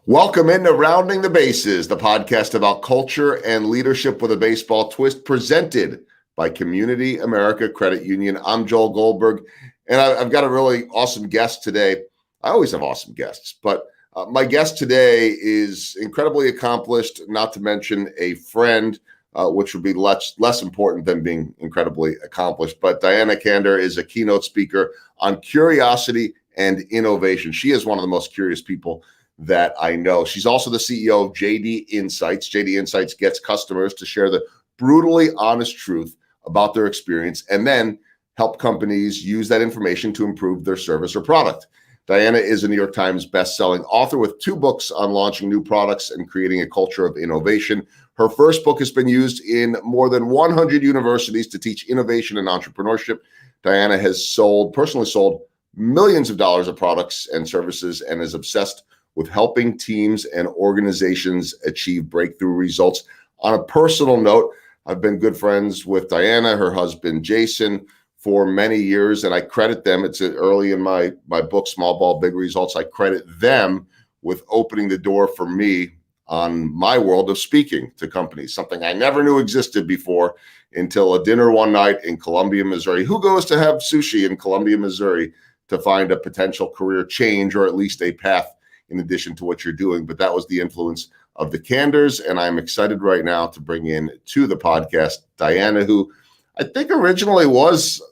Welcome into Rounding the Bases, the podcast about culture and leadership with a baseball twist, presented by Community America Credit Union. I'm Joel Goldberg, and I've got a really awesome guest today. I always have awesome guests, but my guest today is incredibly accomplished, not to mention a friend, which would be less important than being incredibly accomplished. But Diana Kander is a keynote speaker on curiosity and innovation. She is one of the most curious people that I know. She's also the CEO of JD Insights. JD Insights gets customers to share the brutally honest truth about their experience and then help companies use that information to improve their service or product. Diana is a New York Times best-selling author with 2 books on launching new products and creating a culture of innovation. Her first book has been used in more than 100 universities to teach innovation and entrepreneurship. Diana has personally sold millions of dollars of products and services and is obsessed with helping teams and organizations achieve breakthrough results. On a personal note, I've been good friends with Diana, her husband, Jason, for many years, and I credit them. It's early in my book, Small Ball, Big Results. I credit them with opening the door for me on my world of speaking to companies, something I never knew existed before until a dinner one night in Columbia, Missouri. Who goes to have sushi in Columbia, Missouri to find a potential career change or at least a path in addition to what you're doing? But that was the influence of the Kanders, and I'm excited right now to bring in to the podcast Diana, who I think originally was,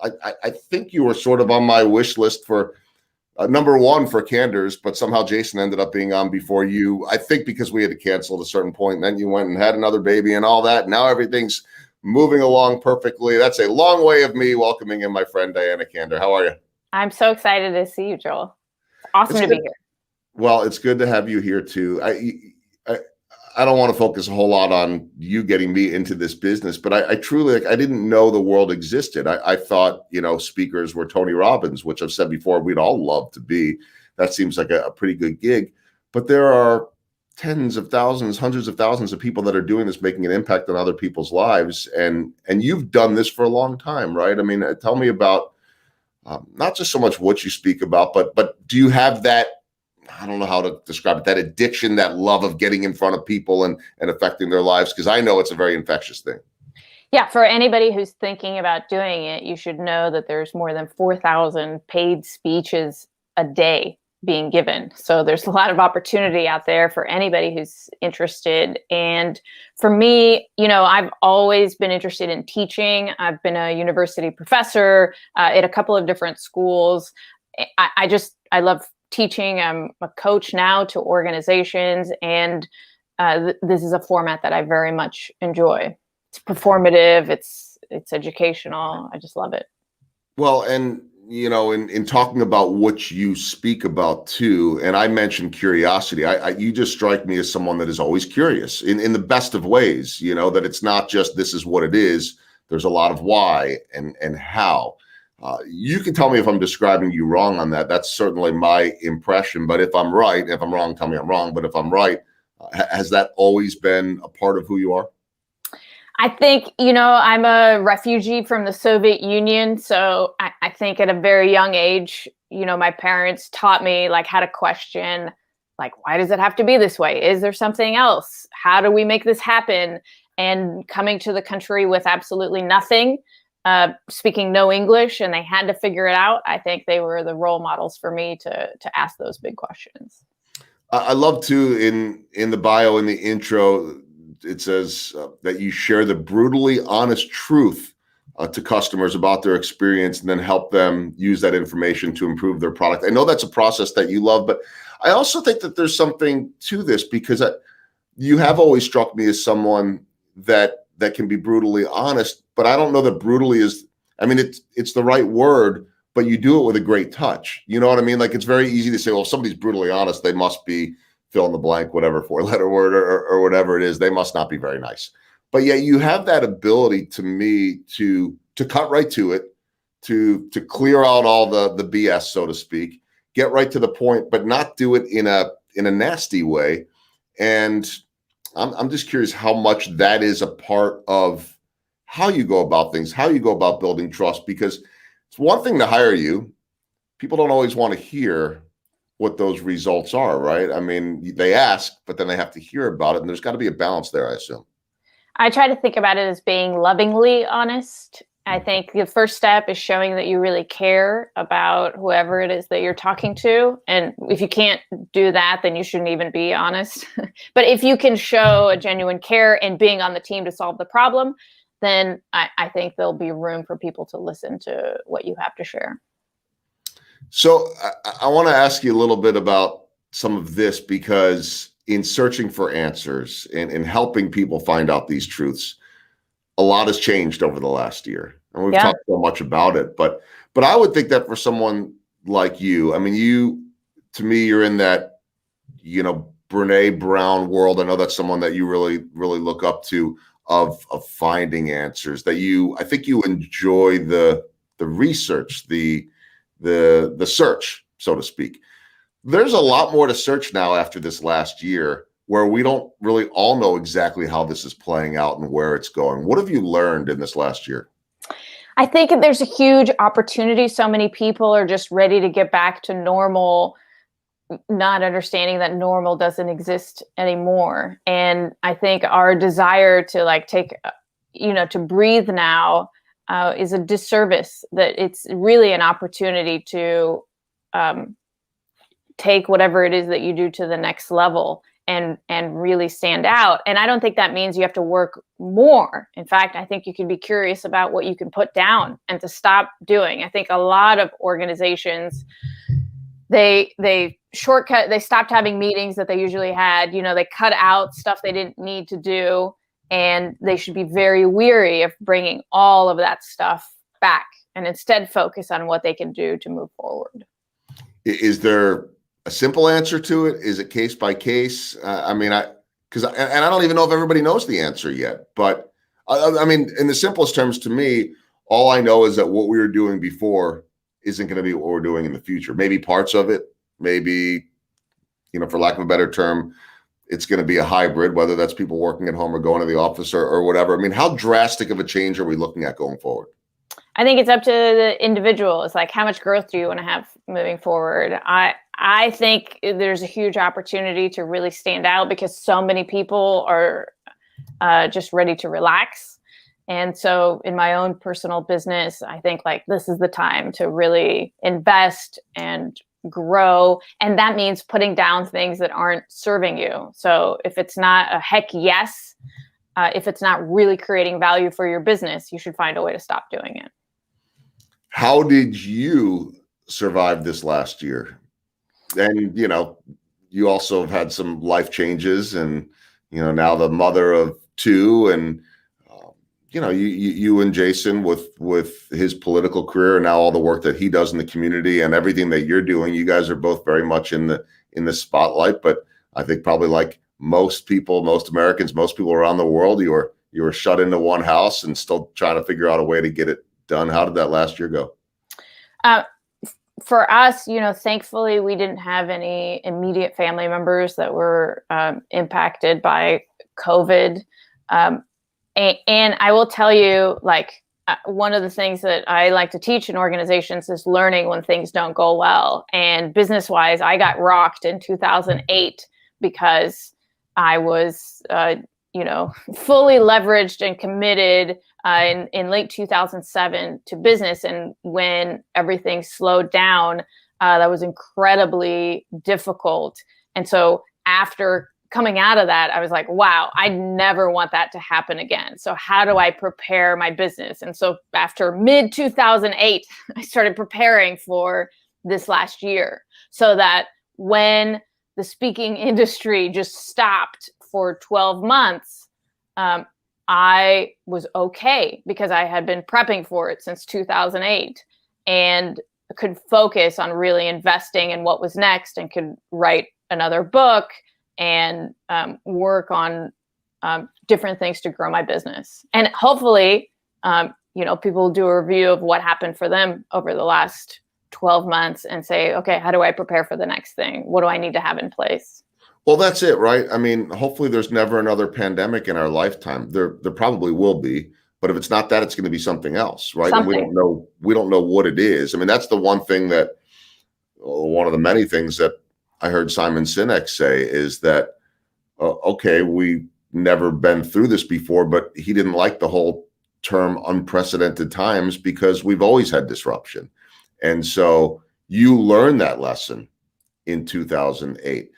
I think you were sort of on my wish list for number one for Kanders, but somehow Jason ended up being on before you, I think because we had to cancel at a certain point, and then you went and had another baby and all that. Now everything's moving along perfectly. That's a long way of me welcoming in my friend Diana Kander. How are you? I'm so excited to see you, Joel. It's awesome to be here. Well, it's good to have you here too. I don't want to focus a whole lot on you getting me into this business, but I truly, I didn't know the world existed. I thought, speakers were Tony Robbins, which I've said before, we'd all love to be. That seems like a pretty good gig. But there are tens of thousands, hundreds of thousands of people that are doing this, making an impact on other people's lives. And you've done this for a long time, right? I mean, tell me about not just so much what you speak about, but do you have that, I don't know how to describe it, that addiction, that love of getting in front of people and affecting their lives? Because I know it's a very infectious thing. Yeah, for anybody who's thinking about doing it, you should know that there's more than 4,000 paid speeches a day being given. So there's a lot of opportunity out there for anybody who's interested. And for me, I've always been interested in teaching. I've been a university professor at a couple of different schools. I love teaching. I'm a coach now to organizations, and this is a format that I very much enjoy. It's performative, it's educational. I just love it. Well, and in talking about what you speak about too, and I mentioned curiosity, you just strike me as someone that is always curious in the best of ways, that it's not just this is what it is. There's a lot of why and how. You can tell me if I'm describing you wrong on that. That's certainly my impression. But if I'm right, if I'm wrong, tell me I'm wrong. But if I'm right, has that always been a part of who you are? I think, I'm a refugee from the Soviet Union. So I think at a very young age, my parents taught me how to question, why does it have to be this way? Is there something else? How do we make this happen? And coming to the country with absolutely nothing, speaking no English, and they had to figure it out. I think they were the role models for me to ask those big questions. I love to, in the bio, in the intro, it says that you share the brutally honest truth to customers about their experience and then help them use that information to improve their product. I know that's a process that you love, but I also think that there's something to this because you have always struck me as someone that can be brutally honest, but I don't know that brutally is, it's the right word, but you do it with a great touch. You know what I mean? It's very easy to say, well, if somebody's brutally honest, they must be fill in the blank, whatever 4-letter word or whatever it is, they must not be very nice. But yet you have that ability to me to cut right to it, to clear out all the BS, so to speak, get right to the point, but not do it in a nasty way. And I'm just curious how much that is a part of how you go about things, how you go about building trust, because it's one thing to hire you. People don't always want to hear what those results are, right? I mean, they ask, but then they have to hear about it, and there's got to be a balance there, I assume. I try to think about it as being lovingly honest. I think the first step is showing that you really care about whoever it is that you're talking to. And if you can't do that, then you shouldn't even be honest. But if you can show a genuine care and being on the team to solve the problem, then I think there'll be room for people to listen to what you have to share. So I want to ask you a little bit about some of this, because in searching for answers and helping people find out these truths, a lot has changed over the last year. And we've talked so much about it, but I would think that for someone like you, I mean, to me, you're in that, Brene Brown world. I know that's someone that you really, really look up to, of finding answers, that I think you enjoy the research, the search, so to speak. There's a lot more to search now after this last year, where we don't really all know exactly how this is playing out and where it's going. What have you learned in this last year? I think there's a huge opportunity. So many people are just ready to get back to normal, not understanding that normal doesn't exist anymore. And I think our desire to to breathe now is a disservice, that it's really an opportunity to take whatever it is that you do to the next level and really stand out. And I don't think that means you have to work more. In fact, I think you can be curious about what you can put down and to stop doing. I think a lot of organizations, they shortcut, they stopped having meetings that they usually had, they cut out stuff they didn't need to do. And they should be very weary of bringing all of that stuff back and instead focus on what they can do to move forward. Is there a simple answer to it? Is it case by case? I don't even know if everybody knows the answer yet, but I mean, in the simplest terms, to me, all I know is that what we were doing before isn't going to be what we're doing in the future. Maybe parts of it, maybe, for lack of a better term, it's going to be a hybrid, whether that's people working at home or going to the office or whatever. I mean, how drastic of a change are we looking at going forward? I think it's up to the individual. It's like, how much growth do you want to have moving forward? I think there's a huge opportunity to really stand out, because so many people are just ready to relax. And so in my own personal business, I think this is the time to really invest and grow. And that means putting down things that aren't serving you. So if it's not a heck yes, if it's not really creating value for your business, you should find a way to stop doing it. How did you survive this last year? And, you also have had some life changes, and, now the mother of two, and, you and Jason with his political career, and now all the work that he does in the community and everything that you're doing, you guys are both very much in the spotlight. But I think probably like most people, most Americans, most people around the world, you were shut into one house and still trying to figure out a way to get it done. How did that last year go? For us, thankfully, we didn't have any immediate family members that were impacted by COVID. And I will tell you, one of the things that I like to teach in organizations is learning when things don't go well. And business-wise, I got rocked in 2008 because I was, fully leveraged and committed in late 2007 to business. And when everything slowed down, that was incredibly difficult. And so after coming out of that, I was like, wow, I never want that to happen again. So how do I prepare my business? And so after mid 2008, I started preparing for this last year, so that when the speaking industry just stopped for 12 months, I was okay, because I had been prepping for it since 2008 and could focus on really investing in what was next, and could write another book and work on different things to grow my business. And hopefully, people will do a review of what happened for them over the last 12 months and say, okay, how do I prepare for the next thing? What do I need to have in place? Well, that's it, right? I mean, hopefully there's never another pandemic in our lifetime. There probably will be, but if it's not that, it's going to be something else, right? And we don't know what it is. I mean, that's the one thing one of the many things that I heard Simon Sinek say is that, okay, we've never been through this before, but he didn't like the whole term unprecedented times because we've always had disruption. And so you learned that lesson in 2008.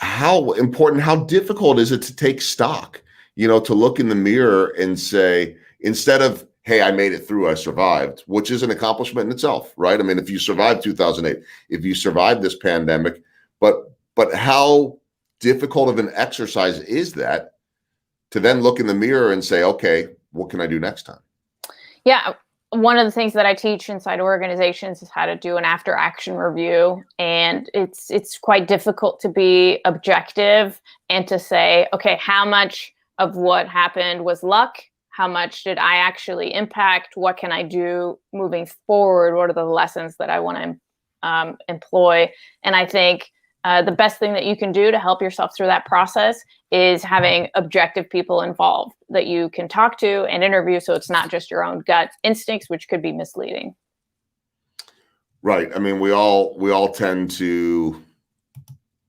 How important, how difficult is it to take stock, to look in the mirror and say, instead of, hey, I made it through, I survived, which is an accomplishment in itself, right? I mean, if you survived 2008, if you survived this pandemic, but how difficult of an exercise is that to then look in the mirror and say, okay, what can I do next time? Yeah. One of the things that I teach inside organizations is how to do an after action review. And it's quite difficult to be objective and to say, okay, how much of what happened was luck? How much did I actually impact? What can I do moving forward? What are the lessons that I want to employ? And I think the best thing that you can do to help yourself through that process is having objective people involved that you can talk to and interview, so it's not just your own gut instincts, which could be misleading. Right. I mean, we all tend to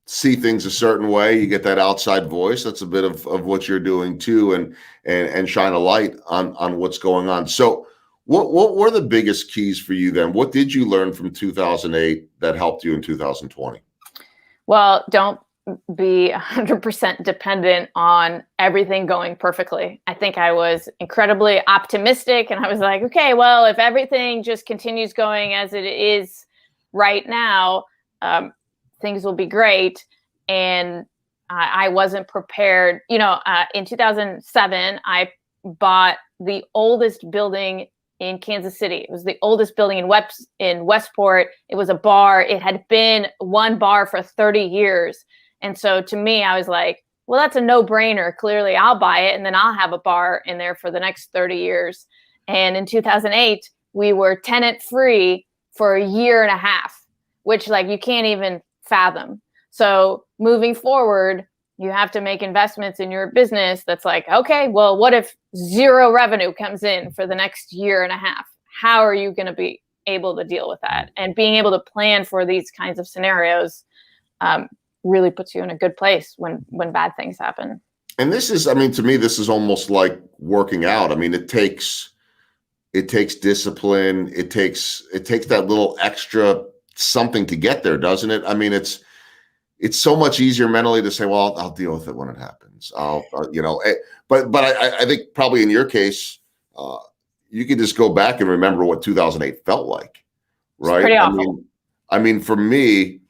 see things a certain way. You get that outside voice. That's a bit of what you're doing too, and shine a light on what's going on. So what were the biggest keys for you then? What did you learn from 2008 that helped you in 2020? Well, don't be 100% dependent on everything going perfectly. I think I was incredibly optimistic, and I was like, okay, well, if everything just continues going as it is right now, things will be great. And I wasn't prepared. In 2007, I bought the oldest building in Kansas City. It was the oldest building in Westport. It was a bar. It had been one bar for 30 years. And so to me, I was like, well, that's a no-brainer. Clearly, I'll buy it, and then I'll have a bar in there for the next 30 years. And in 2008, we were tenant-free for a year and a half, which you can't even fathom. So moving forward, you have to make investments in your business that's like, okay, well, what if zero revenue comes in for the next year and a half? How are you going to be able to deal with that? And being able to plan for these kinds of scenarios really puts you in a good place when bad things happen. And this is, I mean, to me, this is almost like working out. I mean, it takes discipline. It takes that little extra something to get there, doesn't it? I mean, it's so much easier mentally to say, well, I'll deal with it when it happens. But I think probably in your case, you could just go back and remember what 2008 felt like, right? It's pretty awful. I mean, for me,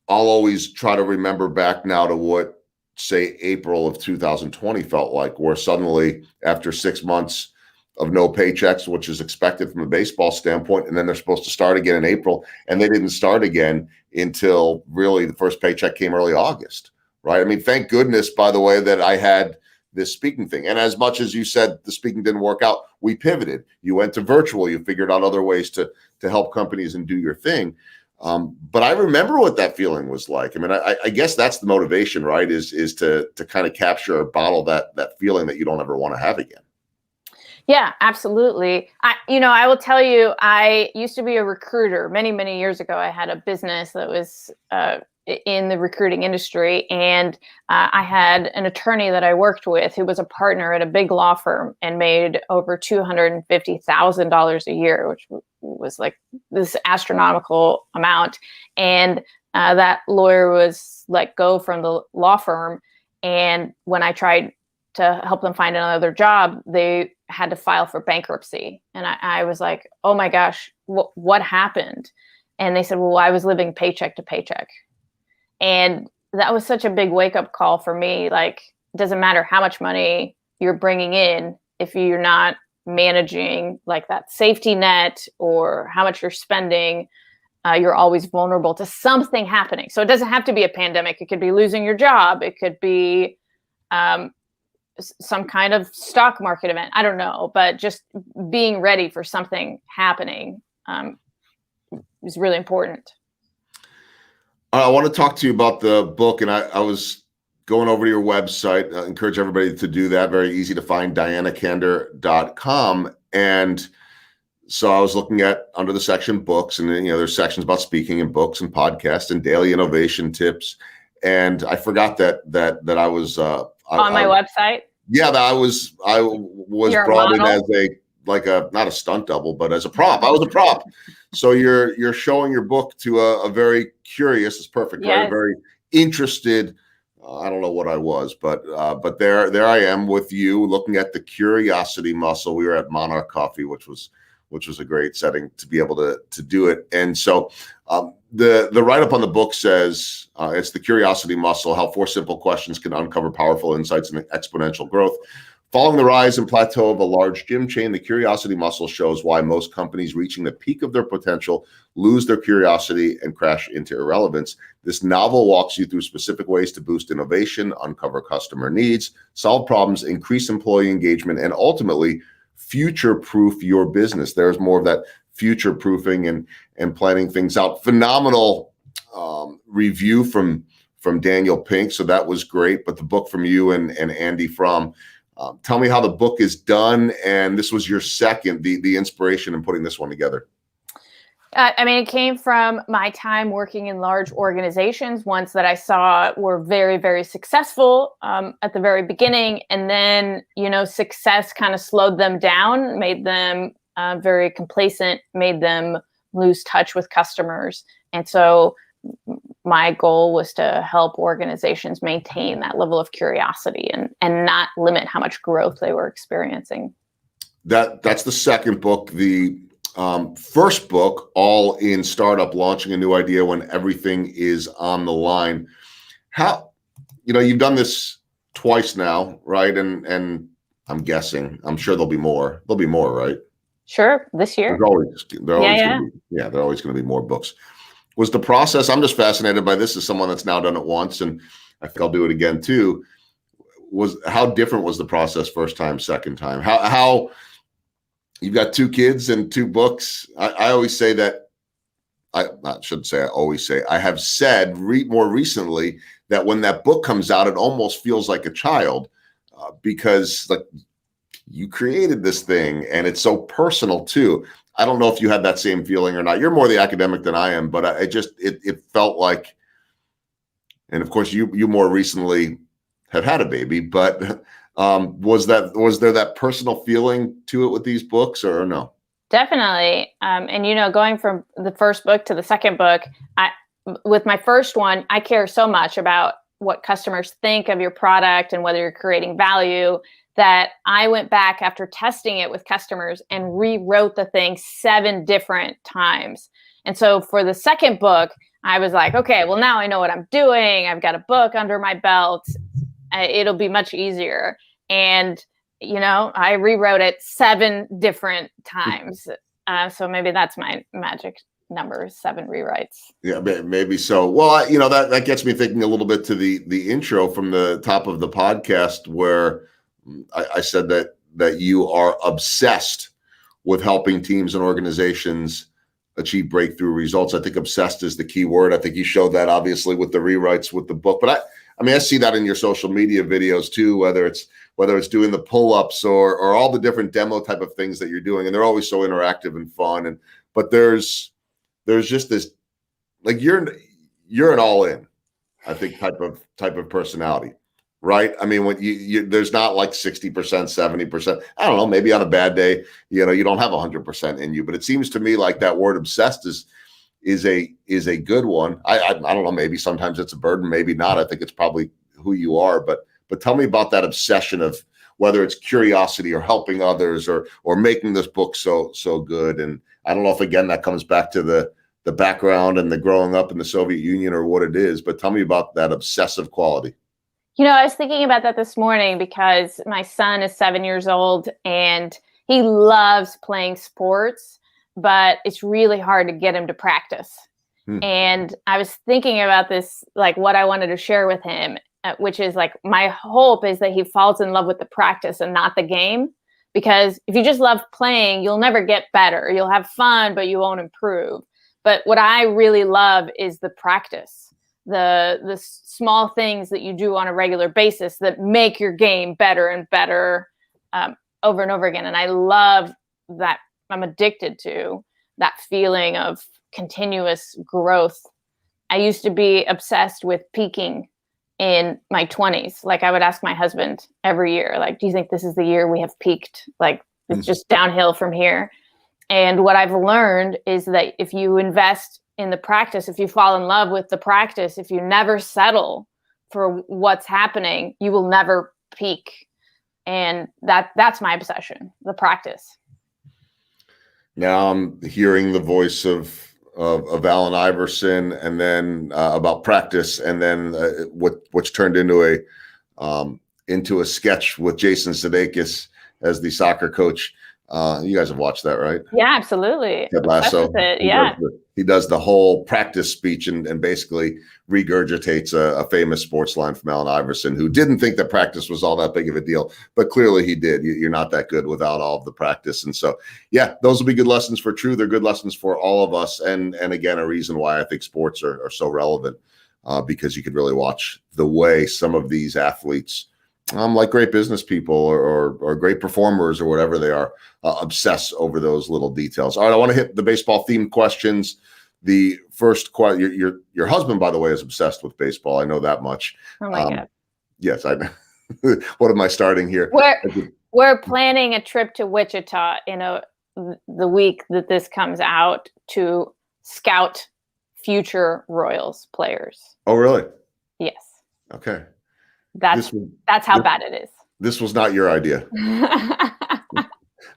I'll always try to remember back now to what, say, April of 2020 felt like, where suddenly after 6 months of no paychecks, which is expected from a baseball standpoint, and then they're supposed to start again in April, and they didn't start again until really the first paycheck came early August, right? I mean, thank goodness, by the way, that I had this speaking thing. And as much as you said the speaking didn't work out, we pivoted. You went to virtual. You figured out other ways to help companies and do your thing. But I remember what that feeling was like. I mean, I guess that's the motivation, right? Is to kind of capture or bottle that feeling that you don't ever want to have again. Yeah, absolutely. I will tell you, I used to be a recruiter many, many years ago. I had a business that was in the recruiting industry, and I had an attorney that I worked with who was a partner at a big law firm and made over $250,000 a year, which was like this astronomical amount. And that lawyer was let go from the law firm. And when I tried to help them find another job, they had to file for bankruptcy. And I was like, oh my gosh, what happened? And they said, well, I was living paycheck to paycheck. And that was such a big wake up call for me. Like, it doesn't matter how much money you're bringing in, if you're not managing like that safety net or how much you're spending, you're always vulnerable to something happening. So it doesn't have to be a pandemic. It could be losing your job. It could be some kind of stock market event. I don't know, but just being ready for something happening is really important. I want to talk to you about the book, and I was going over to your website. I encourage everybody to do that. Very easy to find, dianakander.com. And so I was looking at under the section books, and then, there's sections about speaking and books and podcasts and daily innovation tips. And I forgot that I was on my website. Yeah, that I was You're brought in model? as not a stunt double, but as a prop. I was a prop. So you're showing your book to a very curious, it's perfect, right? A Yes. very interested. I don't know what I was, but there I am with you looking at the curiosity muscle. We were at Monarch Coffee, which was a great setting to be able to do it. And so the write-up on the book says it's the curiosity muscle, how 4 simple questions can uncover powerful insights and exponential growth. Following the rise and plateau of a large gym chain, the curiosity muscle shows why most companies reaching the peak of their potential lose their curiosity and crash into irrelevance. This novel walks you through specific ways to boost innovation, uncover customer needs, solve problems, increase employee engagement, and ultimately future-proof your business. There's more of that future-proofing and planning things out. Phenomenal review from Daniel Pink, so that was great. But the book from you and Andy Fromm. Tell me how the book is done, and this was your second, the inspiration in putting this one together. It came from my time working in large organizations, ones that I saw were very, very successful at the very beginning. And then, success kind of slowed them down, made them very complacent, made them lose touch with customers. And so my goal was to help organizations maintain that level of curiosity and not limit how much growth they were experiencing. That's the second book. The first book, All in Startup, launching a new idea when everything is on the line. How, you've done this twice now, right? And I'm guessing, I'm sure there'll be more. There'll be more, right? Sure, this year. There are always going to be more books. Was the process, I'm just fascinated by this as someone that's now done it once, and I think I'll do it again too. How different was the process first time, second time? How you've got 2 kids and 2 books. I always say that, I have said more recently that when that book comes out, it almost feels like a child because you created this thing and it's so personal too. I don't know if you had that same feeling or not. You're more the academic than I am, but it felt like, and of course you more recently have had a baby, but was there that personal feeling to it with these books or no? Definitely. And going from the first book to the second book, with my first one, I care so much about what customers think of your product and whether you're creating value that I went back after testing it with customers and rewrote the thing 7 different times. And so for the second book, I was like, okay, well, now I know what I'm doing. I've got a book under my belt. It'll be much easier. And, I rewrote it 7 different times. So maybe that's my magic number, 7 rewrites. Yeah, maybe so. Well, that gets me thinking a little bit to the intro from the top of the podcast where I said that you are obsessed with helping teams and organizations achieve breakthrough results. I think obsessed is the key word. I think you showed that obviously with the rewrites with the book, but I see that in your social media videos too, whether it's doing the pull-ups or all the different demo type of things that you're doing. And they're always so interactive and fun. But there's just this, like you're an all in, I think, type of personality. Right. When you there's not like 60%, 70%. I don't know. Maybe on a bad day, you don't have 100% in you. But it seems to me like that word obsessed is a good one. I don't know. Maybe sometimes it's a burden. Maybe not. I think it's probably who you are. But tell me about that obsession of whether it's curiosity or helping others or making this book so good. And I don't know if again that comes back to the background and the growing up in the Soviet Union or what it is. But tell me about that obsessive quality. I was thinking about that this morning because my son is 7 years old and he loves playing sports, but it's really hard to get him to practice. And I was thinking about this, like what I wanted to share with him, which is like my hope is that he falls in love with the practice and not the game. Because if you just love playing, you'll never get better. You'll have fun, but you won't improve. But what I really love is the practice. The small things that you do on a regular basis that make your game better and better over and over again. And I love that I'm addicted to that feeling of continuous growth. I used to be obsessed with peaking in my 20s. Like, I would ask my husband every year, like, do you think this is the year we have peaked? Like, it's just downhill from here. And what I've learned is that if you invest in the practice, if you fall in love with the practice, if you never settle for what's happening, you will never peak. And that's my obsession, the practice. Now I'm hearing the voice of Allen Iverson, and then about practice, and then what's turned into a sketch with Jason Sudeikis as the soccer coach. You guys have watched that, right? Yeah, absolutely. Ted Lasso. Yeah. He does the whole practice speech and basically regurgitates a famous sports line from Allen Iverson, who didn't think that practice was all that big of a deal, but clearly he did. You're not that good without all of the practice. And so, yeah, those will be good lessons for True. They're good lessons for all of us. And again, a reason why I think sports are so relevant, because you could really watch the way some of these athletes, like great business people or great performers or whatever they are, obsess over those little details. All right, I want to hit the baseball themed questions. The first question, your husband, by the way, is obsessed with baseball. I know that much. Oh my God. Yes, I. What am I starting here? We're planning a trip to Wichita the week that this comes out to scout future Royals players. Oh, really? Yes. Okay. That's how bad it is. This was not your idea.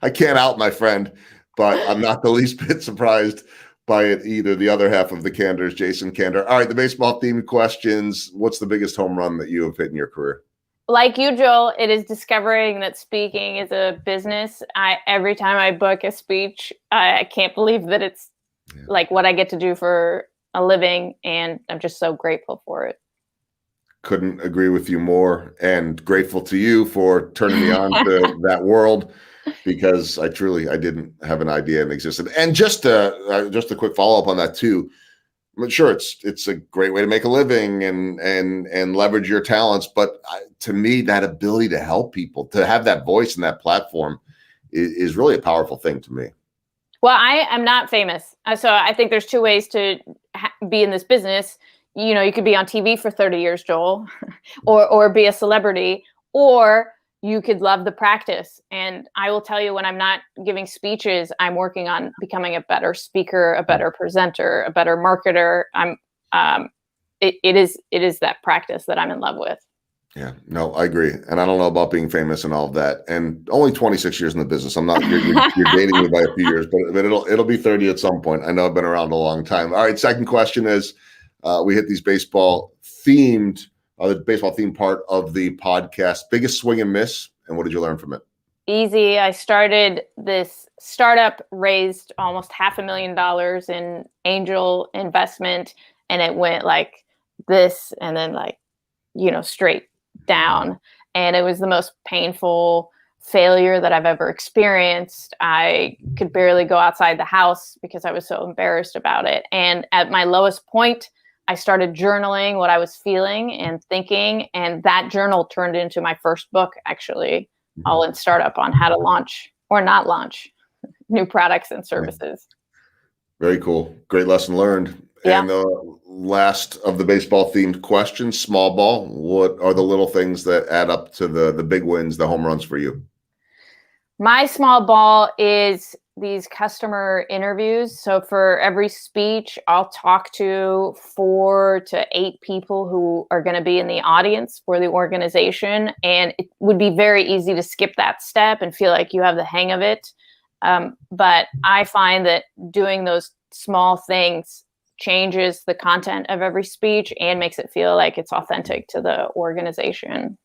I can't out my friend, but I'm not the least bit surprised by it either. The other half of the Kander is Jason Kander. All right, the baseball themed questions. What's the biggest home run that you have hit in your career? Like you, Joel, it is discovering that speaking is a business. Every time I book a speech, I can't believe that it's like what I get to do for a living, and I'm just so grateful for it. Couldn't agree with you more, and grateful to you for turning me on to that world, because I didn't have an idea it existed. And just a quick follow up on that too. I'm sure it's a great way to make a living and leverage your talents, but to me, that ability to help people, to have that voice and that platform, is really a powerful thing to me. Well, I am not famous, so I think there's two ways to be in this business. You know, you could be on TV for 30 years, Joel, or be a celebrity, or you could love the practice. And I will tell you, when I'm not giving speeches, I'm working on becoming a better speaker, a better presenter, a better marketer. It is that practice that I'm in love with. Yeah, no, I agree. And I don't know about being famous and all of that. And only 26 years in the business. I'm not, you're dating me by a few years, but it'll be 30 at some point. I know I've been around a long time. All right. Second question is, we hit these baseball themed, the baseball themed part of the podcast. Biggest swing and miss, and what did you learn from it? Easy. I started this startup, raised almost $500,000 in angel investment, and it went like this, and then straight down. And it was the most painful failure that I've ever experienced. I could barely go outside the house because I was so embarrassed about it. And at my lowest point, I started journaling what I was feeling and thinking, and that journal turned into my first book, actually, all in startup, on how to launch or not launch new products and services. Very cool. Great lesson learned. Yeah. And the last of the baseball themed questions, small ball. What are the little things that add up to the big wins, the home runs for you? My small ball is these customer interviews. So for every speech, I'll talk to 4 to 8 people who are going to be in the audience for the organization. And it would be very easy to skip that step and feel like you have the hang of it. But I find that doing those small things changes the content of every speech and makes it feel like it's authentic to the organization.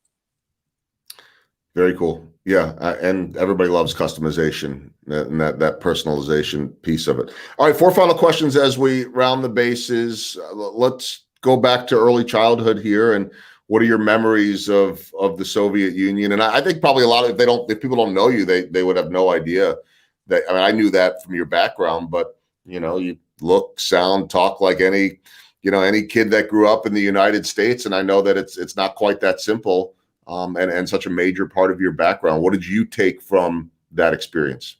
Very cool. Yeah. And everybody loves customization and that personalization piece of it. All right. 4 final questions as we round the bases. Let's go back to early childhood here. And what are your memories of the Soviet Union? And I think probably a lot of, if people don't know you, they would have no idea that. I mean, I knew that from your background, but you look, sound, talk like any kid that grew up in the United States. And I know that it's not quite that simple. And such a major part of your background. What did you take from that experience?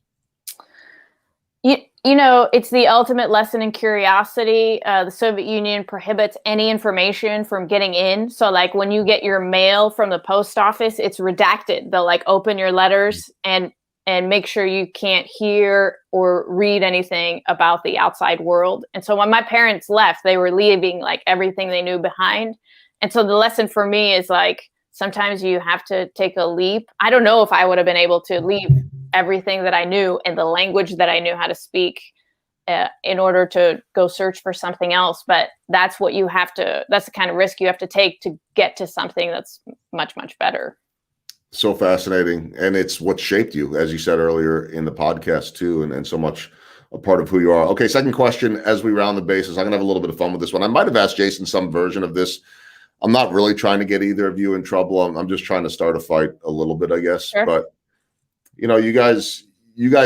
You know, it's the ultimate lesson in curiosity. The Soviet Union prohibits any information from getting in. So like when you get your mail from the post office, it's redacted. They'll like open your letters and make sure you can't hear or read anything about the outside world. And so when my parents left, they were leaving like everything they knew behind. And so the lesson for me is like, sometimes you have to take a leap. I don't know if I would have been able to leave everything that I knew and the language that I knew how to speak in order to go search for something else. But that's what you have to, that's the kind of risk you have to take to get to something that's much, much better. So fascinating. And it's what shaped you, as you said earlier in the podcast too, and so much a part of who you are. Okay, second question as we round the bases. I'm gonna have a little bit of fun with this one. I might have asked Jason some version of this. I'm not really trying to get either of you in trouble. I'm just trying to start a fight a little bit, I guess. Sure. But you know, you guys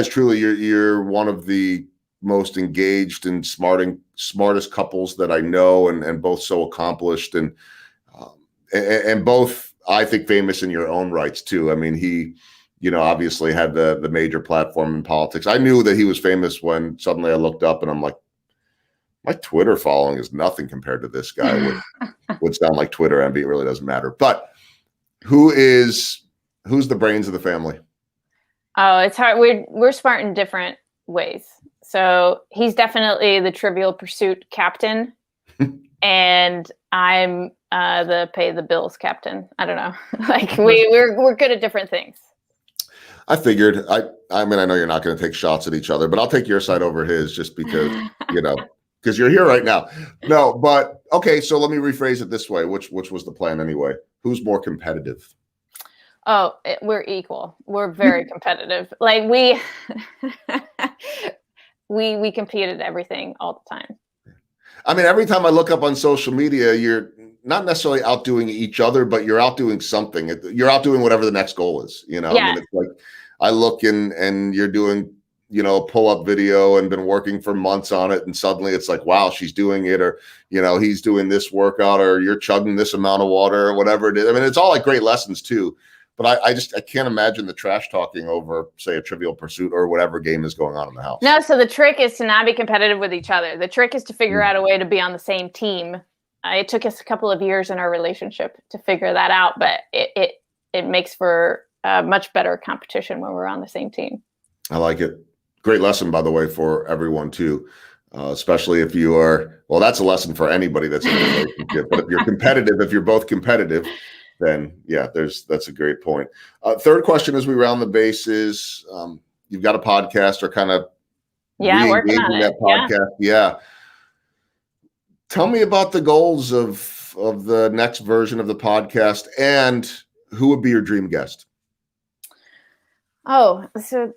truly, you're one of the most engaged and smartest couples that I know, and both so accomplished, and both, I think, famous in your own rights too. I mean, he, you know, obviously had the major platform in politics. I knew that he was famous when suddenly I looked up and I'm like, my Twitter following is nothing compared to this guy. Would sound like Twitter envy. It really doesn't matter. But who's the brains of the family? Oh, it's hard. We're smart in different ways. So he's definitely the Trivial Pursuit captain, and I'm the pay the bills captain. I don't know. Like we're good at different things. I figured. I mean, I know you're not going to take shots at each other, but I'll take your side over his just because, you know, because you're here right now. No, but okay. So let me rephrase it this way. Which was the plan anyway? Who's more competitive? Oh, we're equal. We're very competitive. Like we compete at everything all the time. I mean, every time I look up on social media, you're not necessarily outdoing each other, but you're outdoing something. You're outdoing whatever the next goal is. You know, yeah. I mean, it's like I look and you're doing, you know, pull-up video and been working for months on it, and suddenly it's like, wow, she's doing it, or you know, he's doing this workout, or you're chugging this amount of water, or whatever it is. I mean, it's all like great lessons too. But I can't imagine the trash talking over, say, a Trivial Pursuit or whatever game is going on in the house. No, so the trick is to not be competitive with each other. The trick is to figure out a way to be on the same team. It took us a couple of years in our relationship to figure that out, but it makes for much better competition when we're on the same team. I like it. Great lesson, by the way, for everyone too, especially if you are. Well, that's a lesson for anybody that's in a relationship. But if you're competitive, if you're both competitive, then yeah, that's a great point. Third question as we round the bases. You've got a podcast, or kind of working on that podcast. Yeah. Tell me about the goals of the next version of the podcast, and who would be your dream guest? Oh, so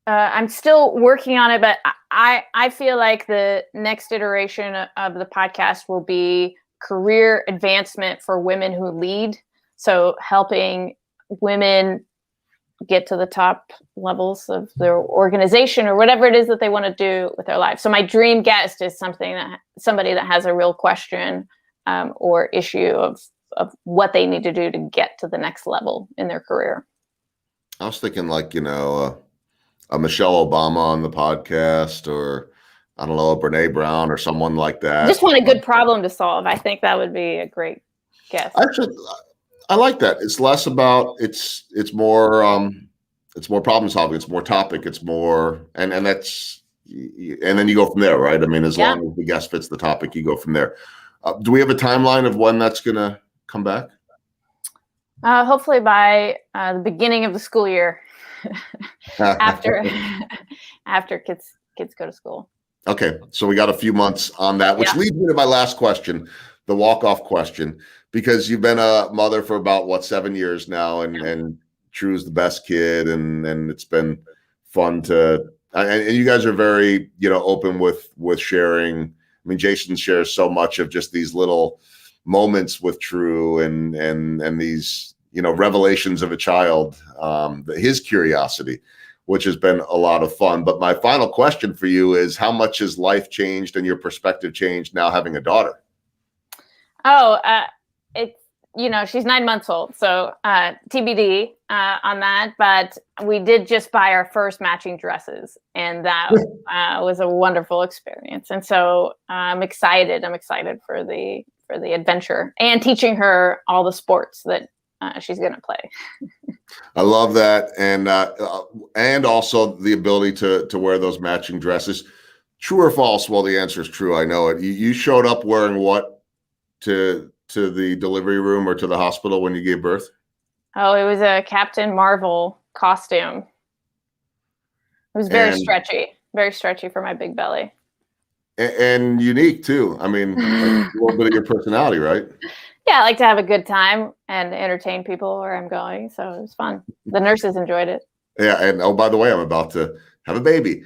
I'm still working on it, but I feel like the next iteration of the podcast will be career advancement for women who lead. So helping women get to the top levels of their organization or whatever it is that they want to do with their life. So my dream guest is somebody that has a real question or issue of what they need to do to get to the next level in their career. I was thinking like, you know, a Michelle Obama on the podcast, or I don't know, a Brene Brown or someone like that. I just want a good problem to solve. I think that would be a great guest. Actually, I like that. It's less about it's more problem solving. It's more topic. It's more and then you go from there, right? I mean, as long as the guest fits the topic, you go from there. Do we have a timeline of when that's going to come back? Hopefully by the beginning of the school year, after kids go to school. Okay, so we got a few months on that, which leads me to my last question, the walk-off question, because you've been a mother for about 7 years now, and True's the best kid, and it's been fun to, and you guys are very, you know, open with sharing. I mean, Jason shares so much of just these little moments with True and these, you know, revelations of a child, his curiosity, which has been a lot of fun. But my final question for you is, how much has life changed and your perspective changed now having a daughter? Oh, she's 9 months old, so TBD on that. But we did just buy our first matching dresses, and that was a wonderful experience. And so I'm excited. I'm excited for the adventure and teaching her all the sports that she's going to play. I love that, and also the ability to wear those matching dresses. True or false? Well, the answer is true. I know it. You showed up wearing what to the delivery room or to the hospital when you gave birth? Oh, it was a Captain Marvel costume. It was very stretchy for my big belly. And unique too. I mean, a little bit of your personality, right? Yeah, I like to have a good time and entertain people where I'm going. So it was fun. The nurses enjoyed it. Yeah. And oh, by the way, I'm about to have a baby.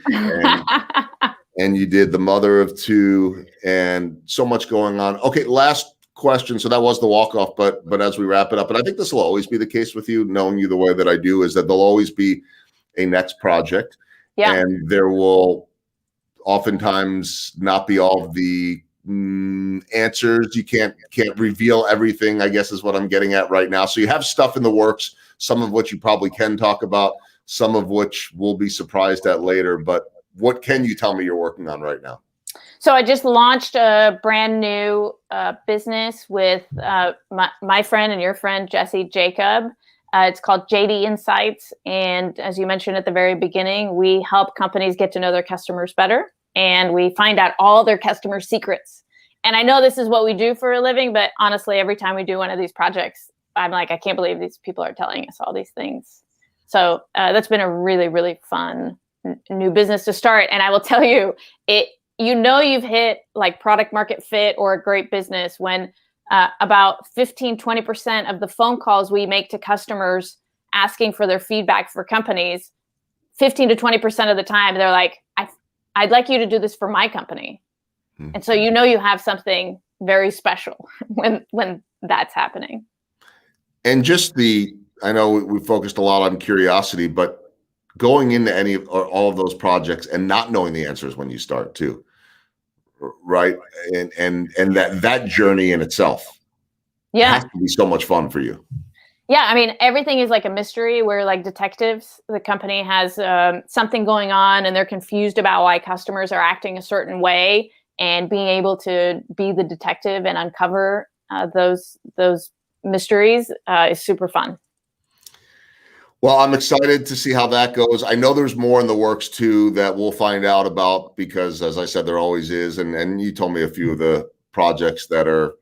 And you did the mother of two and so much going on. Okay, last question. So that was the walk-off, but as we wrap it up, and I think this will always be the case with you, knowing you the way that I do, is that there'll always be a next project. Yeah. And there will oftentimes not be all of the answers. You can't reveal everything, I guess is what I'm getting at right now. So you have stuff in the works, some of which you probably can talk about, some of which we'll be surprised at later. But what can you tell me you're working on right now? So I just launched a brand new business with my friend and your friend, Jesse Jacob. It's called JD Insights. And as you mentioned at the very beginning, we help companies get to know their customers better. And we find out all their customer secrets. And I know this is what we do for a living, but honestly, every time we do one of these projects, I'm like, I can't believe these people are telling us all these things. So that's been a really, really fun new business to start. And I will tell you, you've hit like product market fit or a great business when about 15-20% of the phone calls we make to customers asking for their feedback for companies, 15 to 20% of the time, they're like, I'd like you to do this for my company. Mm-hmm. And so you have something very special when that's happening. And just I know we focused a lot on curiosity, but going into any of or all of those projects and not knowing the answers when you start too, right? And that journey in itself, has to be so much fun for you. Yeah, I mean, everything is like a mystery. We're like detectives. The company has something going on, and they're confused about why customers are acting a certain way. And being able to be the detective and uncover those mysteries is super fun. Well, I'm excited to see how that goes. I know there's more in the works too that we'll find out about because, as I said, there always is. And you told me a few of the projects that are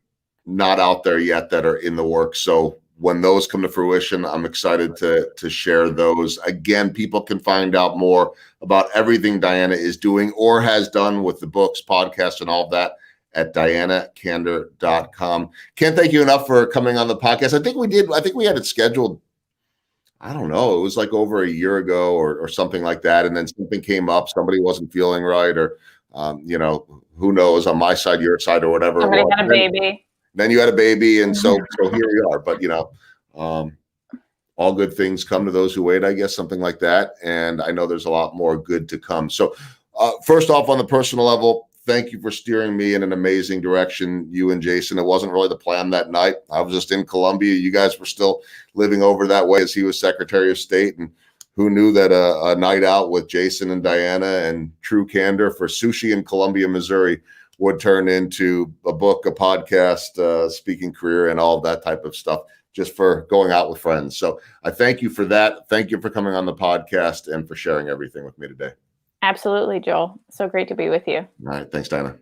not out there yet that are in the works. So when those come to fruition, I'm excited to share those. Again, people can find out more about everything Diana is doing or has done with the books, podcasts, and all of that at dianakander.com. Can't thank you enough for coming on the podcast. I think we had it scheduled. I don't know. It was like over a year ago or something like that. And then something came up. Somebody wasn't feeling right or, who knows on my side, your side or whatever. Somebody had a baby. Then you had a baby. And so here we are. But, all good things come to those who wait, I guess, something like that. And I know there's a lot more good to come. So first off, on the personal level, thank you for steering me in an amazing direction, you and Jason. It wasn't really the plan that night. I was just in Colombia. You guys were still living over that way as he was Secretary of State. And who knew that a night out with Jason and Diana and True Kander for sushi in Columbia, Missouri would turn into a book, a podcast, speaking career, and all of that type of stuff, just for going out with friends. So I thank you for that. Thank you for coming on the podcast and for sharing everything with me today. Absolutely, Joel. So great to be with you. All right. Thanks, Diana.